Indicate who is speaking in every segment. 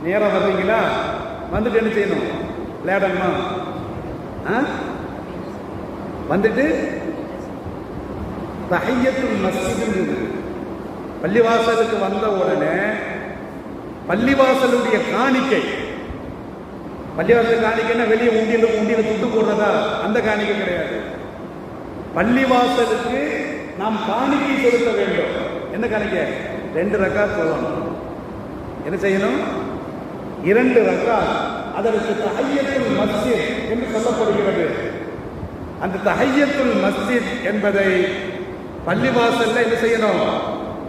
Speaker 1: நேரம் வர்றீங்களா? வந்துட்டு என்ன செய்யணும்? விளையாடணுமா? வந்துட்டு தஹிய்யத்துல் மஸ்ஜித், பள்ளிவாசலுக்கு வந்த உடனே பள்ளிவாசலுடைய காணிக்கை, பள்ளிவாசல் காணிக்கைன்னா வெளியே உண்டியில் துட்டு போடுறதா? அந்த காணிக்கை கிடையாது. பள்ளிவாசலுக்கு நாம் காணிக்கை செலுத்த வேண்டும். என்ன காணிக்கை? 2 ரக்காத் சொல்லணும். என்ன செய்யணும்? 2 ரக்காத். அதற்கு தஹிய்யத்துல் மஸ்ஜித் என்று சொல்லப்படுகிறது. அந்த தஹிய்யத்துல் மஸ்ஜித் என்பதை பள்ளிவாசல்ல என்ன செய்யணும்?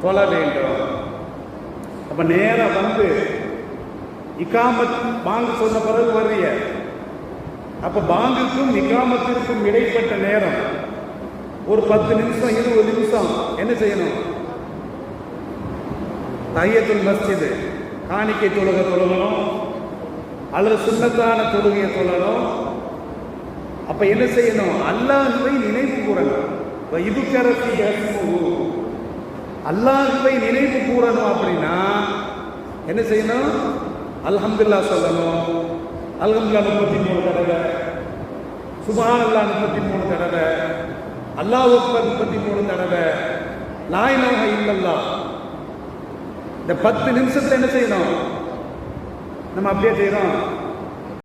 Speaker 1: தொழ வேண்டும். அப்ப நேரம் வந்து இகாமத் பாங்கு சொன்ன பிறகு வர்றீங்க. அப்ப பாங்குக்கும் இகாமத்திற்கும் இடைப்பட்ட நேரம் ஒரு 10 நிமிஷம் 20 நிமிஷம் என்ன செய்யணும்? தஹிய்யத்துல் மஸ்ஜித் காணிக்கை தொழுகை தொழணும், அல்லது சுன்னத்தான தொழுகையை தொழணும். அப்ப என்ன செய்யணும்? அல்லாஹ்வை நினைவு கூறணும். அல்லாஹ்வை நினைவு கூறணும். அப்படின்னா என்ன செய்யணும்? அல்ஹம்துலில்லாஹ் சொல்லணும். அல்ஹம்துலில்லாஹ் 33 தடவை, சுப்ஹானல்லாஹ் 33 தடவை, அல்லாஹ் அக்பர் 33 தடவை, லா இலாஹ இல்லல்லாஹ். இந்த 10 நிமிஷத்துல என்ன செய்யணும்? நம்ம அப்படியே செய்யறோம்.